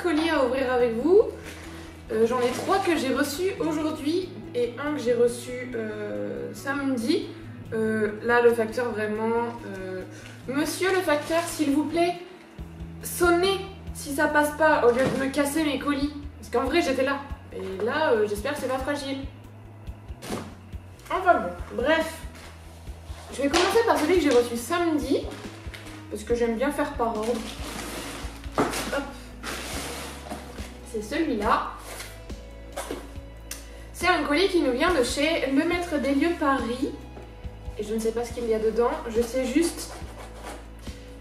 colis à ouvrir avec vous. J'en ai 3 que j'ai reçus aujourd'hui et un que j'ai reçu samedi. Là, le facteur, vraiment... Monsieur le facteur, s'il vous plaît, sonnez si ça passe pas au lieu de me casser mes colis. Parce qu'en vrai, j'étais là. Et là, j'espère que c'est pas fragile. Enfin bon, bref. Je vais commencer par celui que j'ai reçu samedi. Parce que j'aime bien faire par ordre. Hop. C'est celui-là. C'est un colis qui nous vient de chez Le Maître des Lieux Paris. Et je ne sais pas ce qu'il y a dedans. Je sais juste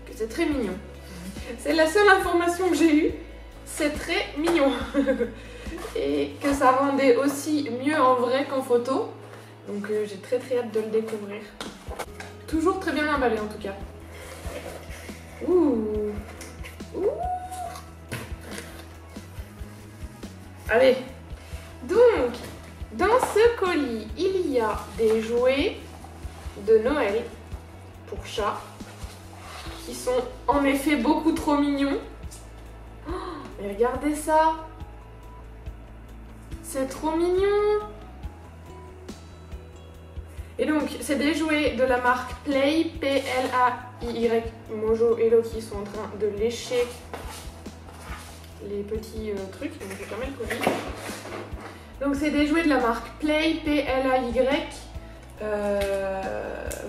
que c'est très mignon. C'est la seule information que j'ai eue. C'est très mignon. Et que ça rendait aussi mieux en vrai qu'en photo. Donc j'ai très hâte de le découvrir. Toujours très bien emballé en tout cas. Ouh. Ouh. Allez. Donc, dans ce colis, il y a des jouets de Noël pour chat qui sont en effet beaucoup trop mignons. Oh, mais regardez ça. C'est trop mignon. Et donc, c'est des jouets de la marque Play, P-L-A-I-Y, Mojo et Loki sont en train de lécher les petits trucs. Donc, je ferme le colis. Donc, c'est des jouets de la marque Play, P-L-A-Y,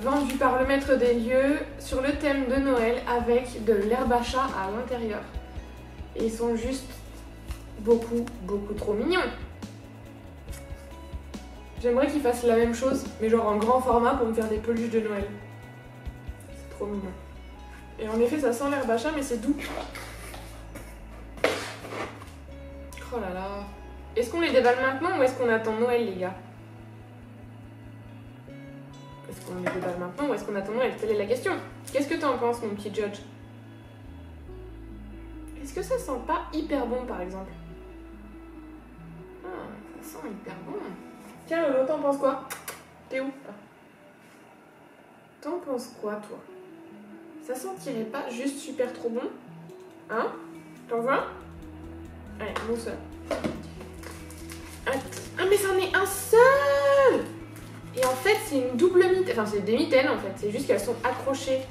vendus par Le Maître des Lieux sur le thème de Noël avec de l'herbe à chat à l'intérieur. Et ils sont juste beaucoup trop mignons. J'aimerais qu'ils fassent la même chose, mais genre en grand format pour me faire des peluches de Noël. C'est trop mignon. Et en effet, ça sent l'herbe à chat, mais c'est doux. Oh là là. Est-ce qu'on les déballe maintenant ou est-ce qu'on attend Noël, les gars? Est-ce qu'on les déballe maintenant ou est-ce qu'on attend Noël? Telle est la question. Qu'est-ce que t'en penses, mon petit Judge? Est-ce que ça sent pas hyper bon, par exemple? Ah, ça sent hyper bon. Tiens, Lolo, t'en penses quoi? T'es où? T'en penses quoi, toi? Ça sentirait pas juste super trop bon? Hein? T'en vois? Allez, mon seul. Ah, mais c'en est un seul! Et en fait, c'est une double mitaine. Enfin, c'est des mitaines, en fait. C'est juste qu'elles sont accrochées.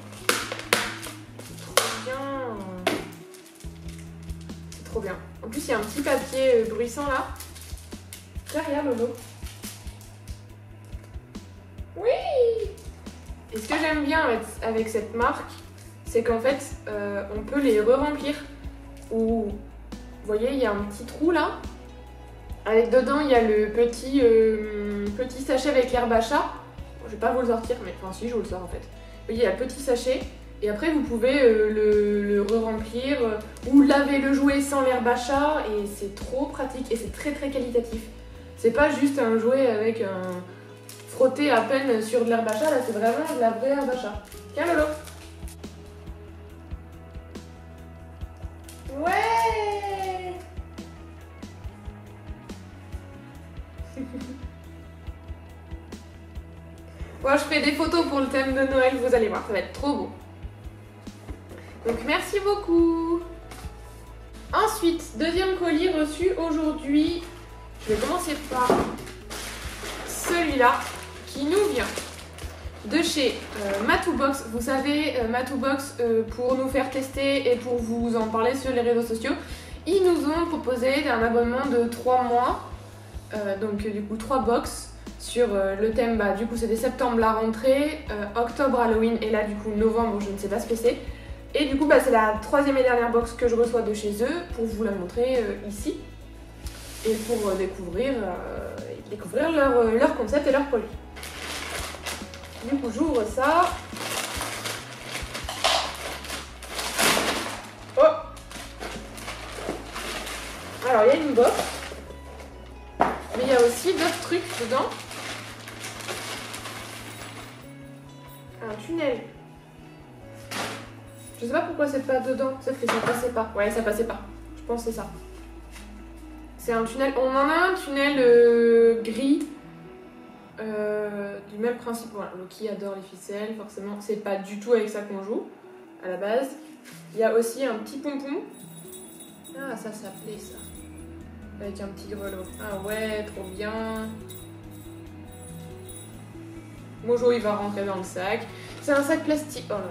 C'est trop bien. C'est trop bien. En plus, il y a un petit papier bruissant, là. Tiens, regarde, Lolo. Oui! Et ce que j'aime bien avec cette marque, c'est qu'en fait, on peut les re-remplir. Ou, vous voyez, il y a un petit trou là. Avec dedans, il y a le petit sachet avec l'herbe à chat. Bon, je vais pas vous le sortir, mais enfin si, je vous le sors en fait. Vous voyez, il y a le petit sachet. Et après, vous pouvez le re-remplir ou laver le jouet sans l'herbe à chat. Et c'est trop pratique et c'est très qualitatif. C'est pas juste un jouet avec un... frotter à peine sur de l'herbe à chat, là c'est vraiment de la vraie herbe à chat. Tiens Lolo. Ouais. Moi je fais des photos pour le thème de Noël, vous allez voir, ça va être trop beau. Donc merci beaucoup. Ensuite, deuxième colis reçu aujourd'hui. Je vais commencer par celui-là qui nous vient de chez Matoubox. Vous savez, Matoubox, pour nous faire tester et pour vous en parler sur les réseaux sociaux, ils nous ont proposé un abonnement de 3 mois, donc du coup 3 box sur le thème, bah, du coup c'était septembre la rentrée, octobre Halloween et là du coup novembre, je ne sais pas ce que c'est. Et du coup bah, c'est la 3e et dernière box que je reçois de chez eux pour vous la montrer ici et pour découvrir leur concept et leur produit. Du coup, j'ouvre ça. Oh! Alors, il y a une box. Mais il y a aussi d'autres trucs dedans. Un tunnel. Je sais pas pourquoi c'est pas dedans. Peut-être que ça passait pas. Ouais, ça passait pas. Je pense que c'est ça. C'est un tunnel. On en a un tunnel gris. Du même principe, voilà, Loki adore les ficelles, forcément, c'est pas du tout avec ça qu'on joue, à la base. Il y a aussi un petit pompon, Ah, ça plaît, ça. Avec un petit grelot. Ah ouais, trop bien. Mojo, il va rentrer dans le sac. C'est un sac plastique. Oh là là.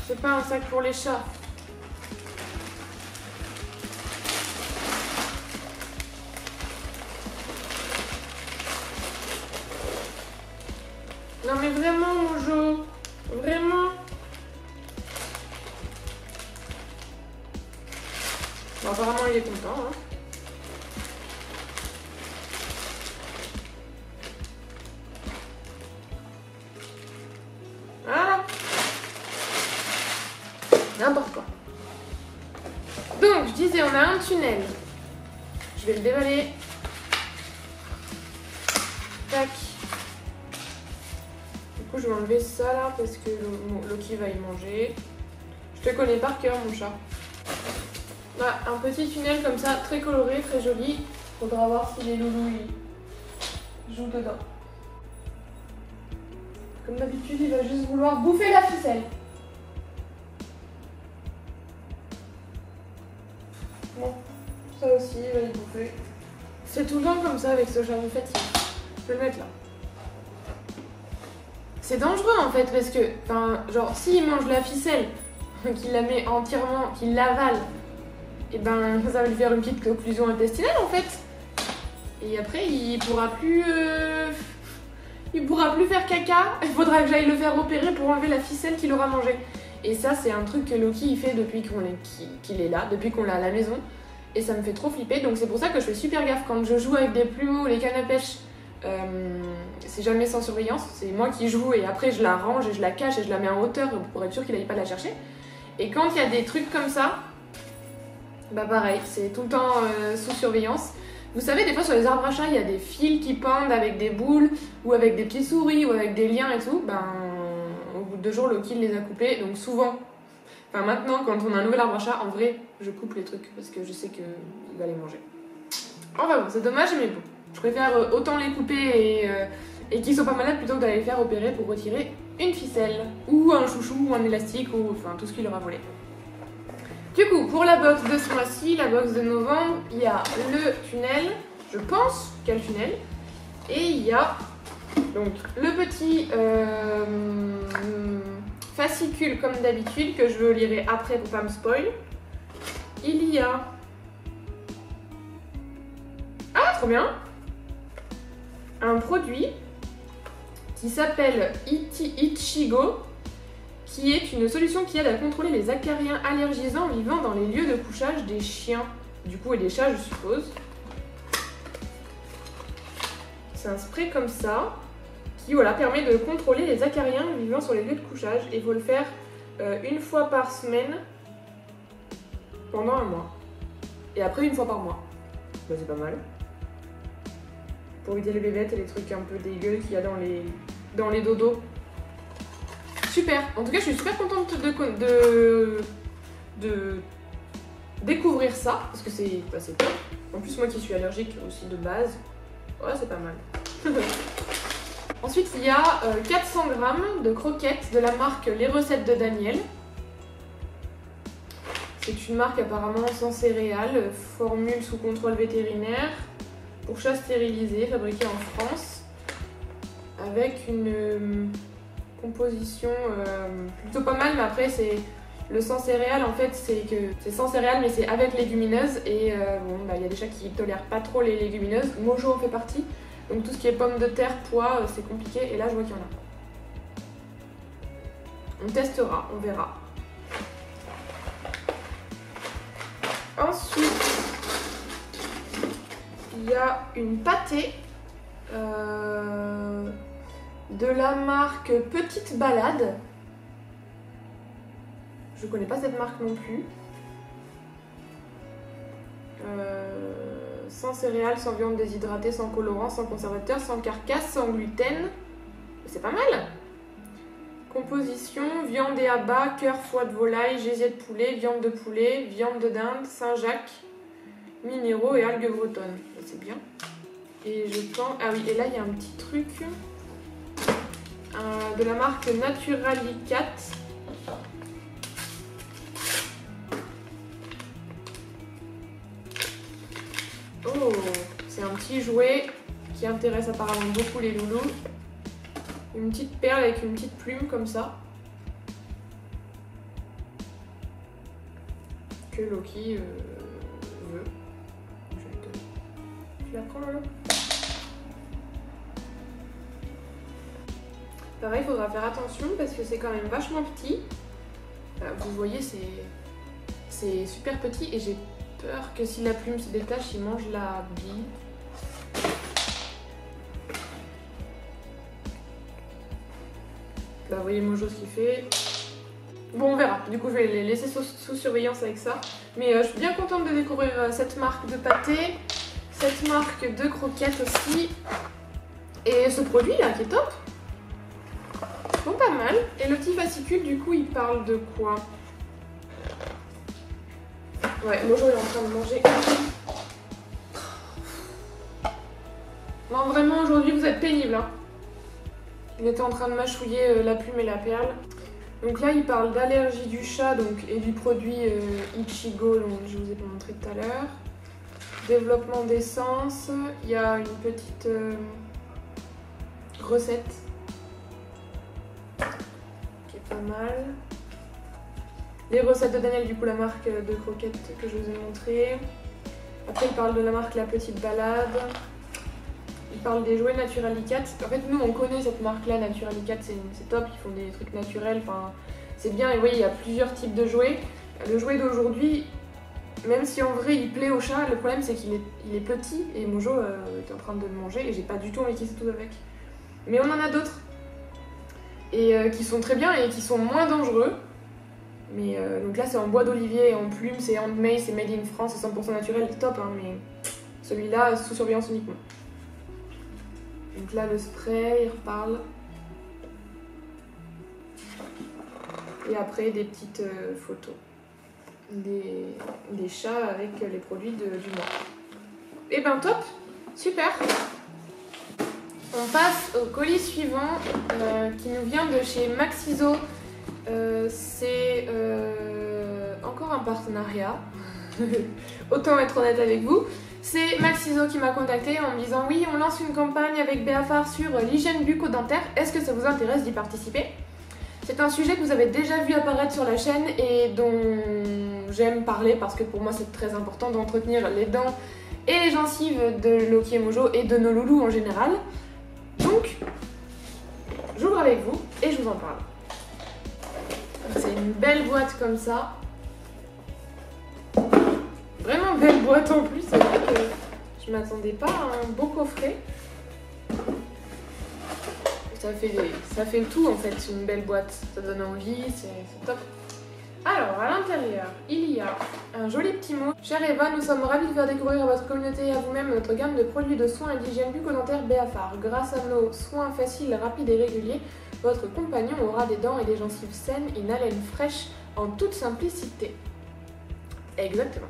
C'est pas un sac pour les chats. Non mais vraiment, Mojo. Vraiment. Bon, apparemment, il est content. Hein. Voilà. N'importe quoi. Donc, je disais, on a un tunnel. Je vais le dévaler. Tac. Du coup, je vais enlever ça là parce que Loki va y manger. Je te connais par cœur, mon chat. Voilà, un petit tunnel comme ça, très coloré, très joli. Faudra voir si les loulous ils jouent dedans. Comme d'habitude, il va juste vouloir bouffer la ficelle. Bon, ça aussi, il va y bouffer. C'est tout le temps comme ça avec ce chat, en fait. Je vais le mettre là. C'est dangereux en fait parce que, enfin, genre, s'il mange la ficelle, qu'il la met entièrement, qu'il l'avale, et ben ça va lui faire une petite occlusion intestinale en fait. Et après, il pourra plus faire caca. Il faudra que j'aille le faire opérer pour enlever la ficelle qu'il aura mangée. Et ça, c'est un truc que Loki il fait depuis qu'il est là, depuis qu'on l'a à la maison. Et ça me fait trop flipper. Donc c'est pour ça que je fais super gaffe quand je joue avec des plumeaux, les cannes à pêche. C'est jamais sans surveillance, c'est moi qui joue et après je la range et je la cache et je la mets en hauteur pour être sûr qu'il n'aille pas la chercher. Et quand il y a des trucs comme ça, bah pareil, c'est tout le temps sous surveillance. Vous savez, des fois sur les arbres à chat, il y a des fils qui pendent avec des boules ou avec des petites souris ou avec des liens et tout. Ben, au bout de 2 jours, Loki les a coupés. Donc souvent, enfin maintenant, quand on a un nouvel arbre à chat, en vrai, je coupe les trucs parce que je sais qu'il va les manger. Enfin bon, c'est dommage, mais bon. Je préfère autant les couper et qu'ils soient pas malades plutôt que d'aller les faire opérer pour retirer une ficelle ou un chouchou ou un élastique ou enfin tout ce qu'il leur a volé. Du coup, pour la box de ce mois-ci, la box de novembre, il y a le tunnel, je pense qu'il y a le tunnel, et il y a donc le petit fascicule comme d'habitude que je lirai après pour pas me spoil. Il y a... Ah, trop bien! Un produit qui s'appelle Ichigo, qui est une solution qui aide à contrôler les acariens allergisants vivant dans les lieux de couchage des chiens, du coup, et des chats, je suppose. C'est un spray comme ça, qui voilà, permet de contrôler les acariens vivant sur les lieux de couchage, et il faut le faire une fois par semaine pendant un mois. Et après, une fois par mois. Bah, c'est pas mal. Pour éviter les bébêtes et les trucs un peu dégueux qu'il y a dans les dodos. Super. En tout cas, je suis super contente de découvrir ça, parce que c'est top. En plus, moi qui suis allergique aussi de base, ouais, c'est pas mal. Ensuite, il y a 400 g de croquettes de la marque Les Recettes de Daniel. C'est une marque apparemment sans céréales, formule sous contrôle vétérinaire, pour chats stérilisés, fabriquée en France, avec une composition plutôt pas mal, mais après c'est le sans céréales en fait, c'est sans céréales mais c'est avec légumineuses et bon bah il y a des chats qui tolèrent pas trop les légumineuses, Mojo en fait partie, donc tout ce qui est pommes de terre, pois, c'est compliqué et là je vois qu'il y en a. On testera, on verra. Ensuite, il y a une pâtée de la marque Petite Balade. Je connais pas cette marque non plus. Sans céréales, sans viande déshydratée, sans colorant, sans conservateur, sans carcasse, sans gluten. C'est pas mal. Composition, viande et abats, cœur, foie de volaille, gésier de poulet, viande de dinde, Saint-Jacques, minéraux et algues bretonnes. C'est bien. Et je pense... Ah oui, et là il y a un petit truc de la marque Naturalicat. Oh, c'est un petit jouet qui intéresse apparemment beaucoup les loulous. Une petite perle avec une petite plume comme ça. Que Loki veut. Je la prends là. Pareil, il faudra faire attention parce que c'est quand même vachement petit. Vous voyez, c'est super petit et j'ai peur que si la plume se détache, il mange la bille. Là, vous voyez Mojo ce qu'il fait. Bon, on verra. Du coup, je vais les laisser sous surveillance avec ça. Mais je suis bien contente de découvrir cette marque de pâté, cette marque de croquettes aussi. Et ce produit là qui est top. Bon, pas mal. Et le petit fascicule, du coup, il parle de quoi? Ouais, Mojo est en train de manger. Non, vraiment, aujourd'hui, vous êtes pénible. Hein. Il était en train de mâchouiller la plume et la perle. Donc là, il parle d'allergie du chat et du produit Ichigo, dont je vous ai montré tout à l'heure. Développement d'essence. Il y a une petite recette qui est pas mal. Les recettes de Daniel, du coup, la marque de croquettes que je vous ai montré. Après, il parle de la marque La Petite Balade. Il parle des jouets Naturalicat. En fait, nous, on connaît cette marque-là, Naturalicat, c'est top, ils font des trucs naturels, enfin, c'est bien. Et vous voyez, il y a plusieurs types de jouets. Le jouet d'aujourd'hui, même si en vrai, il plaît au chat, le problème, c'est qu'il est petit, et Mojo est en train de le manger, et j'ai pas du tout envie qu'il se tout avec. Mais on en a d'autres, et qui sont très bien, et qui sont moins dangereux. Mais donc là, c'est en bois d'olivier et en plume, c'est handmade, c'est made in France, c'est 100% naturel, c'est top, hein, mais celui-là, sous surveillance uniquement. Donc là, le spray, il reparle. Et après, des petites photos. Des chats avec les produits du mois. Et ben top, super. On passe au colis suivant qui nous vient de chez Maxiso. C'est encore un partenariat. Autant être honnête avec vous. C'est Maxiso qui m'a contacté en me disant oui, on lance une campagne avec Béafar sur l'hygiène bucco-dentaire. Est-ce que ça vous intéresse d'y participer? C'est un sujet que vous avez déjà vu apparaître sur la chaîne et dont j'aime parler parce que pour moi c'est très important d'entretenir les dents et les gencives de Loki et Mojo et de nos loulous en général. Donc, j'ouvre avec vous et je vous en parle. C'est une belle boîte comme ça. Vraiment belle boîte en plus, c'est vrai que je m'attendais pas à un beau coffret. Ça fait le tout en fait, une belle boîte, ça donne envie, c'est top. Alors à l'intérieur, il y a un joli petit mot. Chère Eva, nous sommes ravis de faire découvrir à votre communauté et à vous-même notre gamme de produits de soins et d'hygiène bucco-dentaire Béafar. Grâce à nos soins faciles, rapides et réguliers, votre compagnon aura des dents et des gencives saines, une haleine fraîche en toute simplicité. Exactement.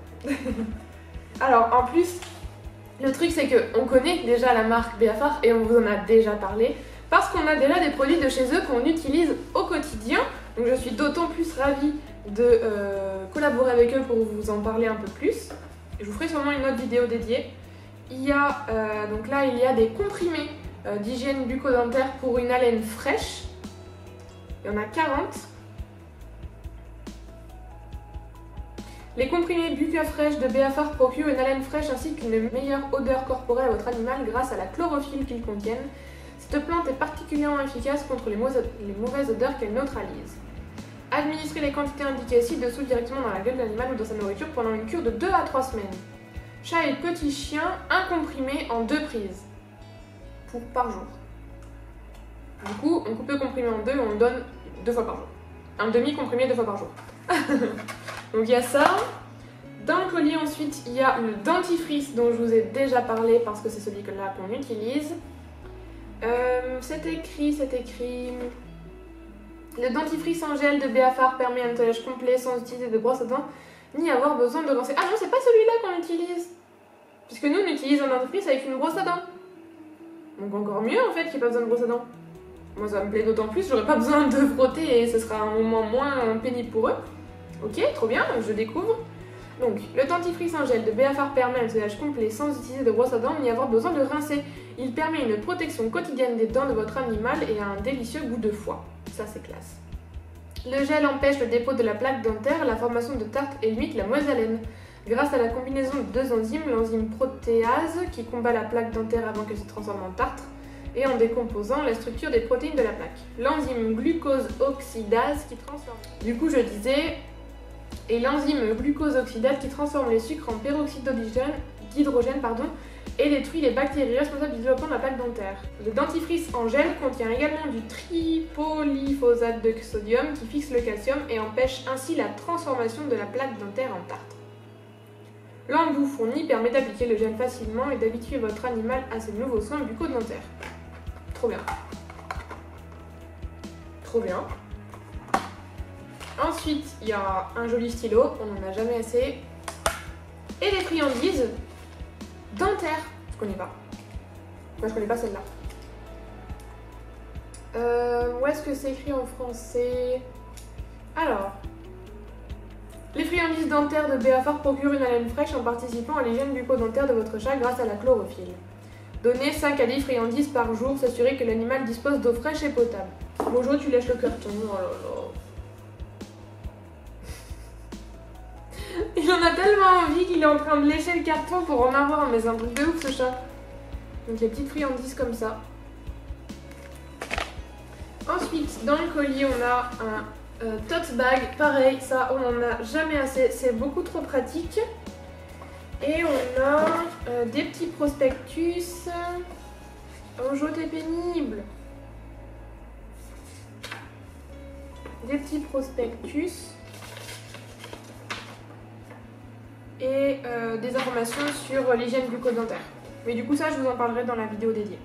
Alors en plus, le truc c'est qu'on connaît déjà la marque Béafar et on vous en a déjà parlé parce qu'on a déjà des produits de chez eux qu'on utilise au quotidien. Donc je suis d'autant plus ravie de collaborer avec eux pour vous en parler un peu plus. Je vous ferai sûrement une autre vidéo dédiée. Il y a donc là il y a des comprimés d'hygiène bucco-dentaire pour une haleine fraîche. Il y en a 40. Les comprimés Bucafresh de Béafar procurent une haleine fraîche ainsi qu'une meilleure odeur corporelle à votre animal grâce à la chlorophylle qu'ils contiennent. Cette plante est particulièrement efficace contre les mauvaises odeurs qu'elle neutralise. Administrez les quantités indiquées ci-dessous directement dans la gueule de l'animal ou dans sa nourriture pendant une cure de 2 à 3 semaines. Chat et petit chien, un comprimé en 2 prises par jour. Du coup, on coupe le comprimé en 2 et on le donne 2 fois par jour. Un demi-comprimé 2 fois par jour. Donc il y a ça. Dans le colis ensuite, il y a le dentifrice dont je vous ai déjà parlé parce que c'est celui-là qu'on utilise. C'est écrit... Le dentifrice en gel de Béafar permet un nettoyage complet sans utiliser de brosse à dents ni avoir besoin de rincer. Ah non, c'est pas celui-là qu'on utilise. Puisque nous, on utilise un dentifrice avec une brosse à dents. Donc encore mieux en fait qu'il n'y ait pas besoin de brosse à dents. Moi ça me plaît d'autant plus, j'aurais pas besoin de frotter et ce sera un moment moins pénible pour eux. Ok, trop bien, je découvre. Donc, le dentifrice en gel de Beafar permet un nettoyage complet sans utiliser de brosse à dents ni avoir besoin de rincer. Il permet une protection quotidienne des dents de votre animal et a un délicieux goût de foie. Ça c'est classe. Le gel empêche le dépôt de la plaque dentaire, la formation de tartre et limite la mauvaise haleine. Grâce à la combinaison de deux enzymes, l'enzyme protéase qui combat la plaque dentaire avant qu'elle se transforme en tartre et en décomposant la structure des protéines de la plaque. L'enzyme glucose oxydase qui transforme. Du coup, je disais, et l'enzyme glucose oxydase qui transforme les sucres en peroxyde d'hydrogène et détruit les bactéries responsables du développement de la plaque dentaire. Le dentifrice en gel contient également du tripolyphosate de sodium qui fixe le calcium et empêche ainsi la transformation de la plaque dentaire en tartre. L'embout fourni permet d'appliquer le gel facilement et d'habituer votre animal à ces nouveaux soins bucco-dentaires. Trop bien. Trop bien. Ensuite, il y a un joli stylo, on n'en a jamais assez. Et des friandises dentaires. Je connais pas. Moi, je connais pas celle-là. Où est-ce que c'est écrit en français? Alors, les friandises dentaires de Beafar procurent une haleine fraîche en participant à l'hygiène bucco-dentaire de votre chat grâce à la chlorophylle. Donnez 5 à 10 friandises par jour, s'assurer que l'animal dispose d'eau fraîche et potable. Bonjour, tu lèches le carton. Oh là là. Il en a tellement envie qu'il est en train de lécher le carton pour en avoir, mais c'est un truc de ouf ce chat. Donc les petites friandises comme ça. Ensuite, dans le colis, on a un tote bag. Pareil, ça, on n'en a jamais assez. C'est beaucoup trop pratique. Et on a des petits prospectus. Oh, t'es pénible. Des petits prospectus. Et des informations sur l'hygiène bucco-dentaire. Mais du coup ça je vous en parlerai dans la vidéo dédiée.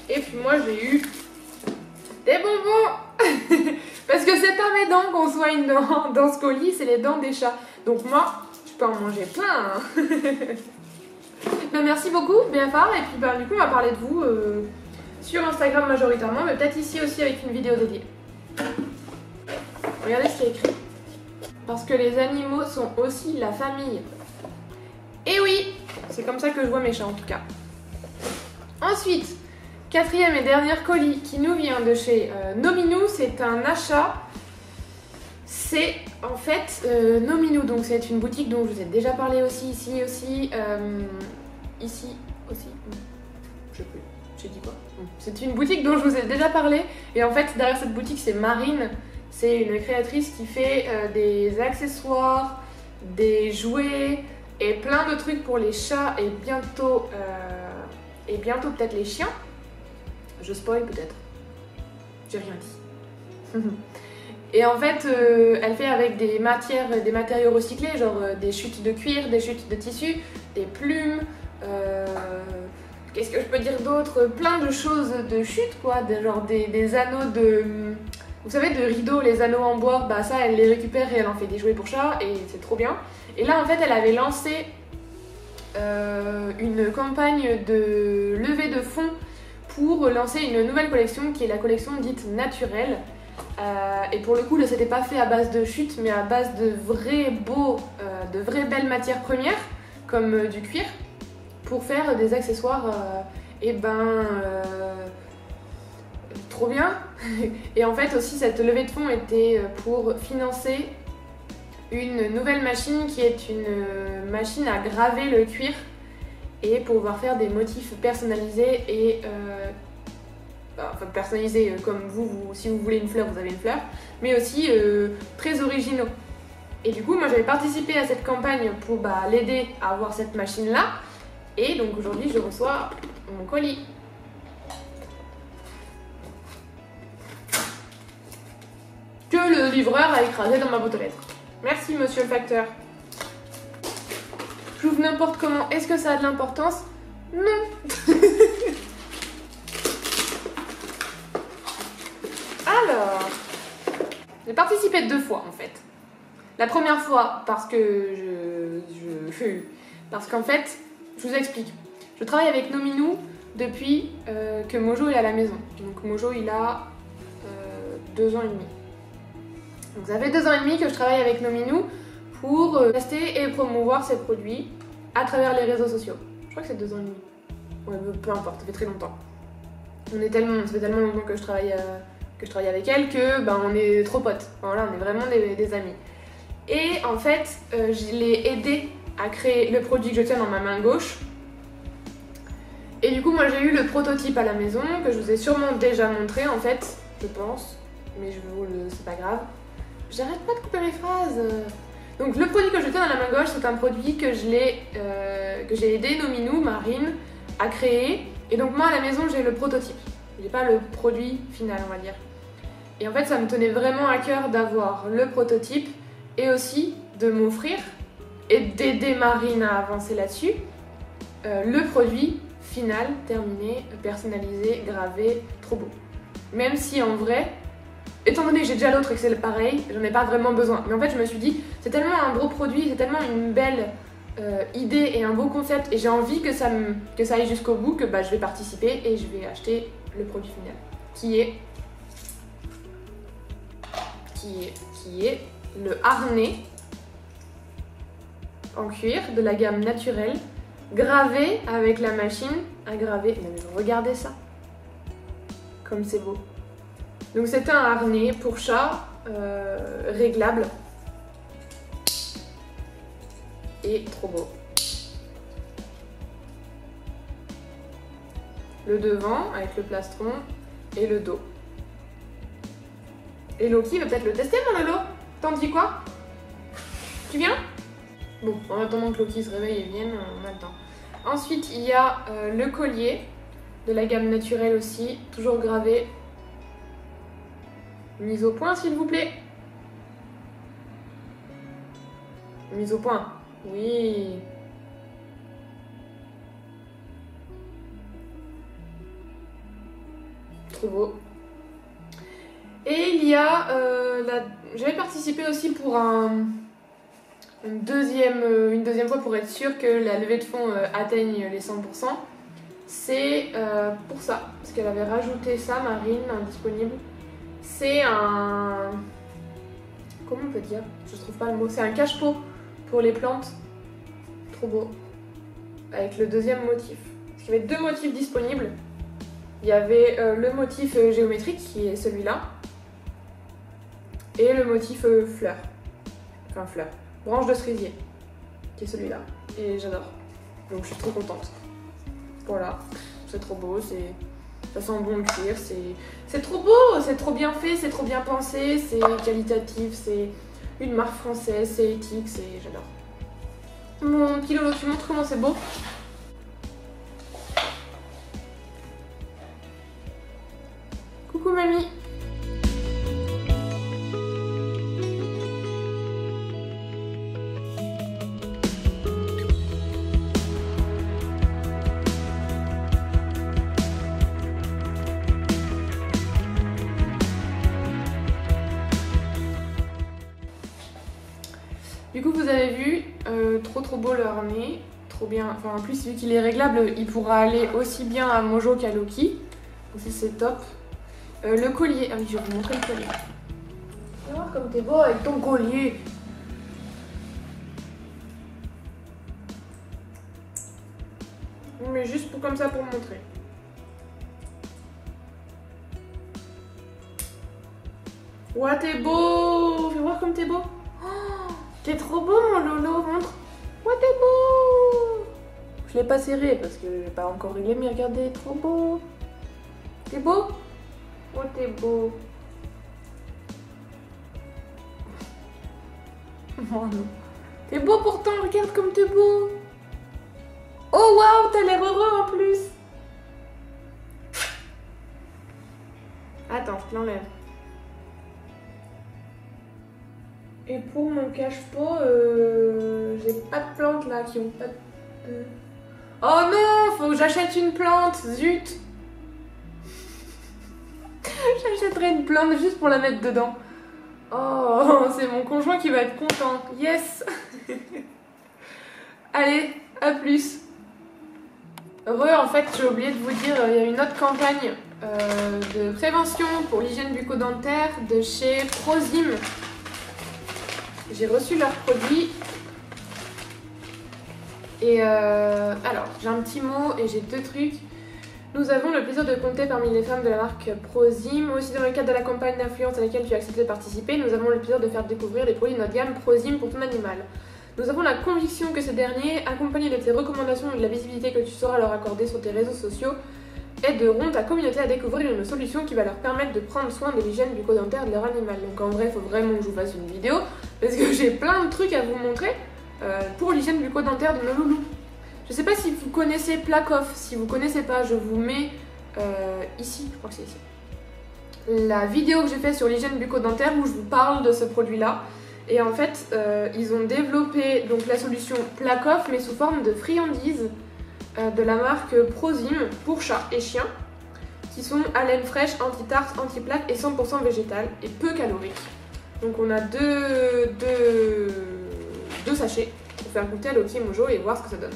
Et puis moi j'ai eu des bonbons. Parce que c'est pas mes dents qu'on soigne dans ce colis, c'est les dents des chats. Donc moi je peux en manger plein. Hein. Ben, merci beaucoup Beafar. Et puis ben, du coup on va parler de vous sur Instagram majoritairement, mais peut-être ici aussi avec une vidéo dédiée. Regardez ce qui est écrit. Parce que les animaux sont aussi la famille. Et oui, c'est comme ça que je vois mes chats en tout cas. Ensuite, quatrième et dernier colis qui nous vient de chez Nominou. C'est un achat. C'est en fait Nominou. Donc c'est une boutique dont je vous ai déjà parlé aussi, ici aussi. Ici aussi. Je sais plus. J'ai dit quoi? C'est une boutique dont je vous ai déjà parlé. Et en fait, derrière cette boutique, c'est Marine. C'est une créatrice qui fait des accessoires, des jouets et plein de trucs pour les chats et bientôt peut-être les chiens. Je spoil peut-être. J'ai rien dit. Et en fait, elle fait avec des matériaux recyclés, genre des chutes de cuir, des chutes de tissu, des plumes, qu'est-ce que je peux dire d'autre? Plein de choses de chute quoi, genre des anneaux de... Vous savez, de rideaux, les anneaux en bois, bah ça, elle les récupère et elle en fait des jouets pour chats et c'est trop bien. Et là, en fait, elle avait lancé une campagne de levée de fonds pour lancer une nouvelle collection qui est la collection dite naturelle. Et pour le coup, là, c'était pas fait à base de chute, mais à base de de vraies belles matières premières, comme du cuir, pour faire des accessoires. Trop bien. Et en fait aussi cette levée de fonds était pour financer une nouvelle machine qui est une machine à graver le cuir et pour pouvoir faire des motifs personnalisés et personnalisés comme vous, si vous voulez une fleur vous avez une fleur, mais aussi très originaux. Et du coup moi j'avais participé à cette campagne pour l'aider à avoir cette machine là et donc aujourd'hui je reçois mon colis. Que le livreur a écrasé dans ma boîte aux lettres. Merci monsieur le facteur. J'ouvre n'importe comment. Est-ce que ça a de l'importance? Non. Alors, j'ai participé 2 fois en fait. La première fois, parce qu'en fait, je vous explique. Je travaille avec Nominou depuis que Mojo est à la maison. Donc Mojo, il a 2 ans et demi. Donc ça fait 2 ans et demi que je travaille avec Nominou pour tester et promouvoir ses produits à travers les réseaux sociaux. Je crois que c'est 2 ans et demi. Ouais, peu importe, ça fait très longtemps. Ça fait tellement longtemps que je travaille avec elle que on est trop potes. Voilà, on est vraiment des amis. Et en fait, je l'ai aidé à créer le produit que je tiens dans ma main gauche. Et du coup, moi j'ai eu le prototype à la maison que je vous ai sûrement déjà montré en fait, je pense. Mais c'est pas grave. J'arrête pas de couper mes phrases. Donc le produit que je tiens dans la main gauche, c'est un produit que j'ai aidé Nominou, Marine, à créer. Et donc moi à la maison, j'ai le prototype. J'ai pas le produit final, on va dire. Et en fait, ça me tenait vraiment à cœur d'avoir le prototype et aussi de m'offrir et d'aider Marine à avancer là-dessus, le produit final, terminé, personnalisé, gravé, trop beau. Même si en vrai, étant donné que j'ai déjà l'autre et que c'est pareil, j'en ai pas vraiment besoin. Mais en fait, je me suis dit, c'est tellement un beau produit, c'est tellement une belle idée et un beau concept, et j'ai envie que ça aille jusqu'au bout, que je vais participer et je vais acheter le produit final, qui est le harnais en cuir de la gamme naturelle, gravé avec la machine à graver. Mais regardez ça, comme c'est beau. Donc c'est un harnais pour chat réglable et trop beau. Le devant avec le plastron et le dos. Et Loki va peut-être le tester, mon Lolo. T'en dis quoi? Tu viens? Bon, en attendant que Loki se réveille et vienne, on a le temps. Ensuite, il y a le collier de la gamme naturelle aussi, toujours gravé. Mise au point, s'il vous plaît. Mise au point. Oui. Trop beau. Et il y a j'avais participé aussi pour une deuxième fois pour être sûr que la levée de fonds atteigne les 100%. C'est pour ça, parce qu'elle avait rajouté ça, Marine, indisponible. C'est un... Comment on peut dire? Je trouve pas le mot. C'est un cache-pot pour les plantes. Trop beau. Avec le deuxième motif. Parce qu'il y avait 2 motifs disponibles. Il y avait le motif géométrique, qui est celui-là. Et le motif fleur. Enfin fleur. Branche de cerisier, qui est celui-là. Et j'adore. Donc je suis trop contente. Voilà. C'est trop beau, ça sent bon le cuir, c'est trop beau, c'est trop bien fait, c'est trop bien pensé, c'est qualitatif, c'est une marque française, c'est éthique, j'adore. Mon petit Lolo, tu montres comment c'est beau? Coucou mamie. Du coup, vous avez vu, trop beau le harnais, trop bien. Enfin, en plus, vu qu'il est réglable, il pourra aller aussi bien à Mojo qu'à Loki. Donc ça, c'est top. Le collier. Ah oui, je vais vous montrer le collier. Tu vas voir comme t'es beau avec ton collier. Mais juste comme ça pour montrer. Ouah, t'es beau. Fais voir comme t'es beau. T'es trop beau, mon Lolo, montre. Ouais, t'es beau. Je l'ai pas serré parce que j'ai pas encore réglé, mais regardez, trop beau. T'es beau? Oh, t'es beau. Oh non. T'es beau pourtant, regarde comme t'es beau. Oh waouh, t'as l'air heureux en plus. Attends, je te l'enlève. Et pour mon cache-pot, j'ai pas de plantes là qui ont pas de... Oh non, faut que j'achète une plante, zut. J'achèterai une plante juste pour la mettre dedans. Oh, c'est mon conjoint qui va être content. Yes. Allez, à plus. En fait, j'ai oublié de vous dire, il y a une autre campagne de prévention pour l'hygiène bucco-dentaire de chez Prozim. J'ai reçu leurs produits. Et alors, j'ai un petit mot et j'ai 2 trucs. Nous avons le plaisir de compter parmi les femmes de la marque Prozim. Aussi dans le cadre de la campagne d'influence à laquelle tu as accepté de participer, nous avons le plaisir de faire découvrir les produits de notre gamme Prozim pour ton animal. Nous avons la conviction que ces derniers, accompagnés de tes recommandations et de la visibilité que tu sauras leur accorder sur tes réseaux sociaux, aideront ta communauté à découvrir une solution qui va leur permettre de prendre soin de l'hygiène bucco-dentaire de leur animal. Donc en vrai, il faut vraiment que je vous fasse une vidéo parce que j'ai plein de trucs à vous montrer pour l'hygiène bucco-dentaire de nos loulous. Je sais pas si vous connaissez Placoff, si vous connaissez pas, je vous mets ici, je crois que c'est ici, la vidéo que j'ai faite sur l'hygiène bucco-dentaire où je vous parle de ce produit-là. Et en fait, ils ont développé donc, la solution Placoff, mais sous forme de friandises de la marque Prozim pour chats et chiens, qui sont à laine fraîche, anti-tartre, anti-plaque et 100% végétales et peu caloriques. Donc on a deux sachets pour faire goûter à Loki et Mojo et voir ce que ça donne.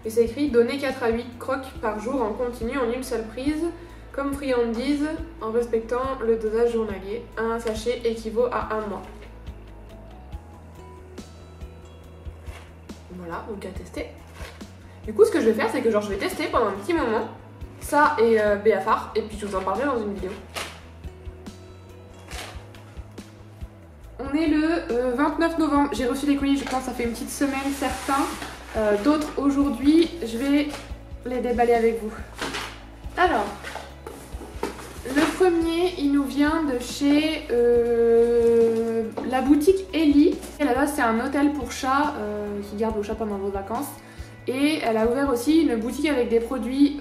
Et c'est écrit « Donner 4 à 8 crocs par jour en continu en une seule prise, comme friandise, en respectant le dosage journalier. Un sachet équivaut à 1 mois. » Voilà, donc à tester. Du coup, ce que je vais faire, c'est que je vais tester pendant un petit moment ça et Béafar, et puis je vous en parlerai dans une vidéo. On est le 29 novembre, j'ai reçu les colis, je pense, ça fait une petite semaine, certains. D'autres aujourd'hui, je vais les déballer avec vous. Alors, le premier, il nous vient de chez la boutique Ellie. À la base, c'est un hôtel pour chats qui garde vos chats pendant vos vacances. Et elle a ouvert aussi une boutique avec des produits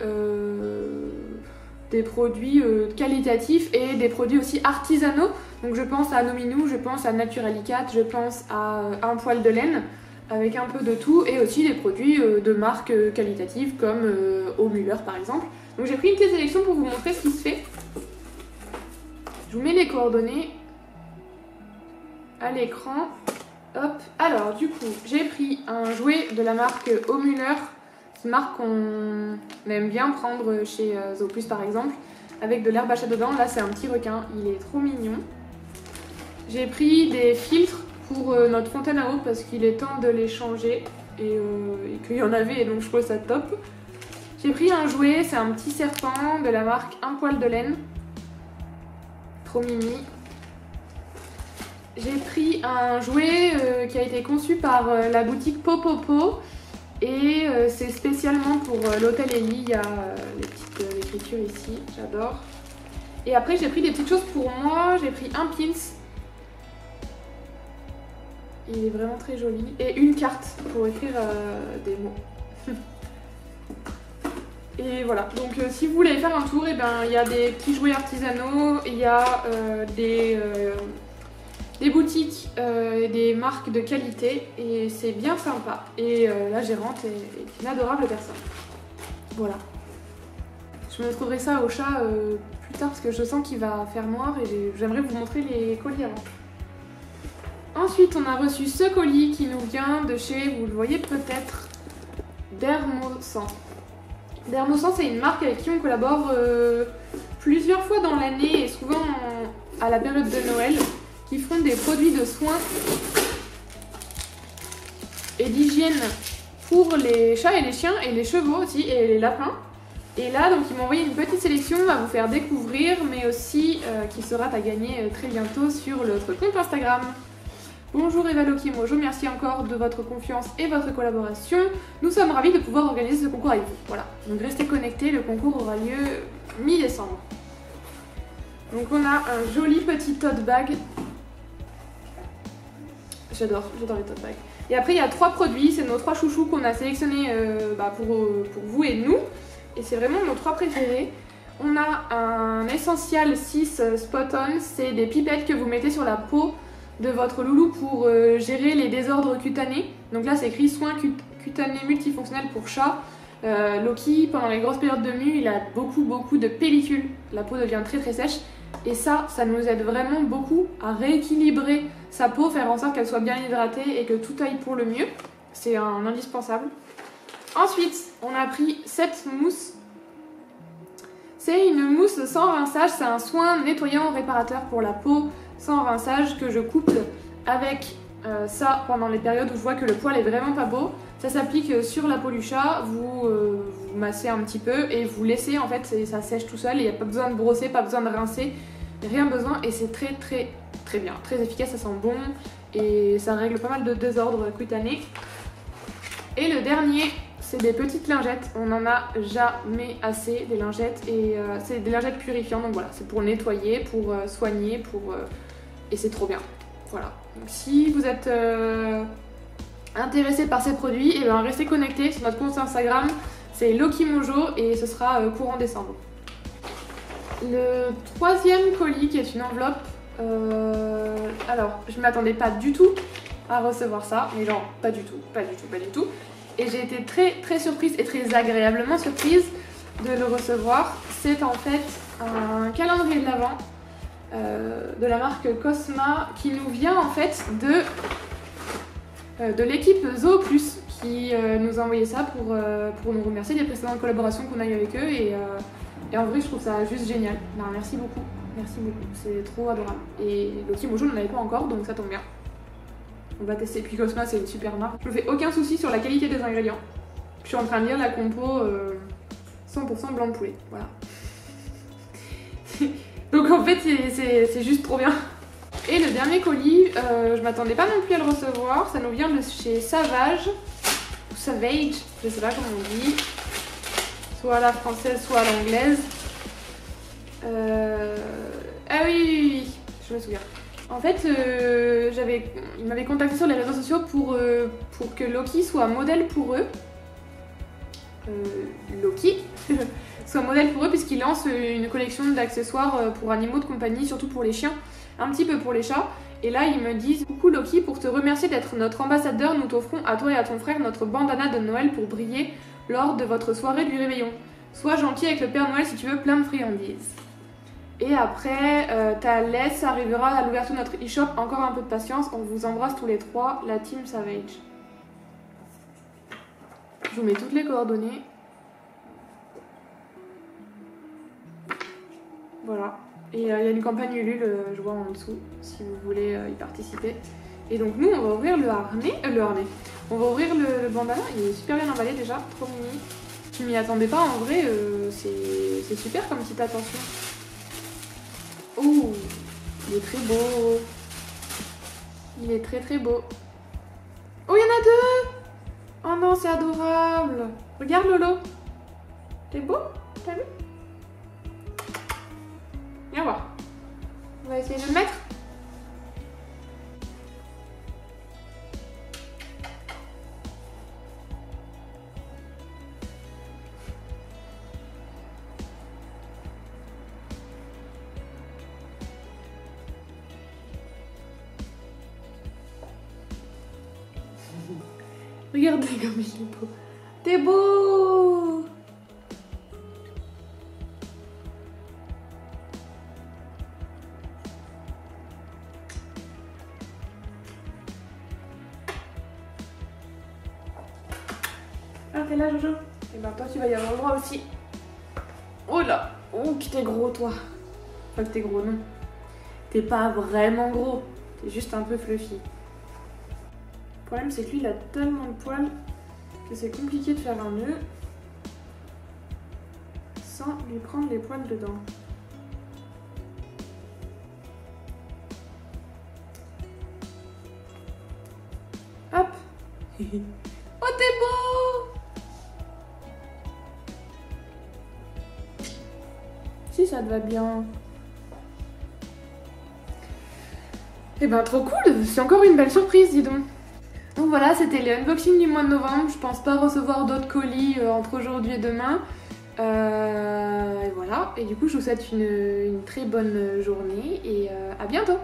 qualitatifs et des produits aussi artisanaux. Donc je pense à Nominou, je pense à Naturalicat, je pense à Un Poil de Laine, avec un peu de tout, et aussi des produits de marques qualitatives comme Au Müller par exemple. Donc j'ai pris une petite sélection pour vous montrer ce qui se fait. Je vous mets les coordonnées à l'écran. Hop. Alors du coup, j'ai pris un jouet de la marque Au Müller, une marque qu'on aime bien prendre chez Zooplus par exemple, avec de l'herbe à chat dedans. Là c'est un petit requin, il est trop mignon. J'ai pris des filtres pour notre fontaine à eau parce qu'il est temps de les changer et qu'il y en avait, et donc je trouve ça top. J'ai pris un jouet, c'est un petit serpent de la marque Un Poil de Laine. Trop mimi. J'ai pris un jouet qui a été conçu par la boutique Popopo et c'est spécialement pour l'hôtel Ellie. Il y a les petites écritures ici, j'adore. Et après j'ai pris des petites choses pour moi, j'ai pris un pins. Il est vraiment très joli. Et une carte pour écrire des mots. Et voilà, donc si vous voulez faire un tour, et ben, il y a des petits jouets artisanaux, il y a des boutiques, des marques de qualité, et c'est bien sympa. Et la gérante est une adorable personne. Voilà. Je me trouverai ça au chat plus tard parce que je sens qu'il va faire noir et j'aimerais vous montrer les colis avant. Ensuite, on a reçu ce colis qui nous vient de chez, vous le voyez peut-être, Dermosan. Dermosan, c'est une marque avec qui on collabore plusieurs fois dans l'année et souvent à la période de Noël, qui font des produits de soins et d'hygiène pour les chats et les chiens et les chevaux aussi et les lapins. Et là, donc, ils m'ont envoyé une petite sélection à vous faire découvrir, mais aussi qui sera à gagner très bientôt sur notre compte Instagram. Bonjour Eva, Loki et Mojo, merci encore de votre confiance et votre collaboration. Nous sommes ravis de pouvoir organiser ce concours avec vous. Voilà, donc restez connectés, le concours aura lieu mi-décembre. Donc on a un joli petit tote bag. J'adore les tote bags. Et après il y a 3 produits, c'est nos 3 chouchous qu'on a sélectionnés pour vous et nous. Et c'est vraiment nos 3 préférés. On a un Essential 6 Spot On, c'est des pipettes que vous mettez sur la peau de votre loulou pour gérer les désordres cutanés. Donc là c'est écrit soins cutanés multifonctionnels pour chat. Loki, pendant les grosses périodes de mue, il a beaucoup de pellicules. La peau devient très sèche. Et ça nous aide vraiment beaucoup à rééquilibrer sa peau, faire en sorte qu'elle soit bien hydratée et que tout aille pour le mieux. C'est un indispensable. Ensuite, on a pris cette mousse. C'est une mousse sans rinçage, c'est un soin nettoyant réparateur pour la peau sans rinçage que je couple avec ça pendant les périodes où je vois que le poil est vraiment pas beau. Ça s'applique sur la peau du chat, vous massez un petit peu et vous laissez en fait, et ça sèche tout seul, il n'y a pas besoin de brosser, pas besoin de rincer, rien besoin et c'est très bien, très efficace, ça sent bon et ça règle pas mal de désordres cutanés. Et le dernier, c'est des petites lingettes, on n'en a jamais assez des lingettes et c'est des lingettes purifiantes, donc voilà, c'est pour nettoyer, pour soigner, et c'est trop bien. Voilà, donc si vous êtes intéressé par ces produits, et ben restez connectés sur notre compte Instagram, c'est Loki Mojo et ce sera courant décembre. Le troisième colis qui est une enveloppe, alors je ne m'attendais pas du tout à recevoir ça, mais genre pas du tout. Et j'ai été très surprise et très agréablement surprise de le recevoir. C'est en fait un calendrier de l'Avent de la marque Cosma qui nous vient en fait de l'équipe Zoo Plus qui nous a envoyé ça pour nous remercier des précédentes collaborations qu'on a eues avec eux et en vrai je trouve ça juste génial. Ben, merci beaucoup, c'est trop adorable. Et Loki Mojo n'en avait pas encore donc ça tombe bien. On va tester. Puis Cosma c'est une super marque. Je me fais aucun souci sur la qualité des ingrédients. Je suis en train de lire la compo 100% blanc de poulet. Voilà. Donc en fait c'est juste trop bien. Et le dernier colis, je m'attendais pas non plus à le recevoir. Ça nous vient de chez Savage, ou Savage, je sais pas comment on dit. Soit à la française, soit à l'anglaise. Ah oui, je me souviens. En fait, il m'avait contacté sur les réseaux sociaux pour que Loki soit modèle pour eux. Loki soit modèle pour eux puisqu'il lance une collection d'accessoires pour animaux de compagnie, surtout pour les chiens, un petit peu pour les chats. Et là, ils me disent « Coucou Loki, pour te remercier d'être notre ambassadeur, nous t'offrons à toi et à ton frère notre bandana de Noël pour briller lors de votre soirée du réveillon. Sois gentil avec le Père Noël si tu veux plein de friandises. » Et après, ta laisse arrivera à l'ouverture de notre e-shop. Encore un peu de patience. On vous embrasse tous les trois, la team Savage. Je vous mets toutes les coordonnées. Voilà. Et il y a une campagne Ulule, je vois en dessous, si vous voulez y participer. Et donc nous, on va ouvrir le harnais. On va ouvrir le bandana. Il est super bien emballé déjà, trop mini. Je m'y attendais pas en vrai. C'est super comme petite attention. Oh, il est très beau. Il est très beau. Oh, il y en a deux. Oh non, c'est adorable. Regarde Lolo. T'es beau? T'as vu? Viens voir. On va essayer de le mettre. Regardez comme il est beau. T'es beau! Ah, t'es là, Jojo? Et ben toi, tu vas y avoir le droit aussi. Oh là! Oh, que t'es gros, toi! Enfin, que t'es gros, non. T'es pas vraiment gros. T'es juste un peu fluffy. Le problème c'est que lui il a tellement de poils que c'est compliqué de faire un nœud sans lui prendre les poils dedans. Hop. Oh t'es beau. Si ça te va bien. Eh ben trop cool, c'est encore une belle surprise dis donc. Donc voilà, c'était les unboxings du mois de novembre. Je pense pas recevoir d'autres colis entre aujourd'hui et demain. Et voilà, et du coup je vous souhaite une très bonne journée et à bientôt.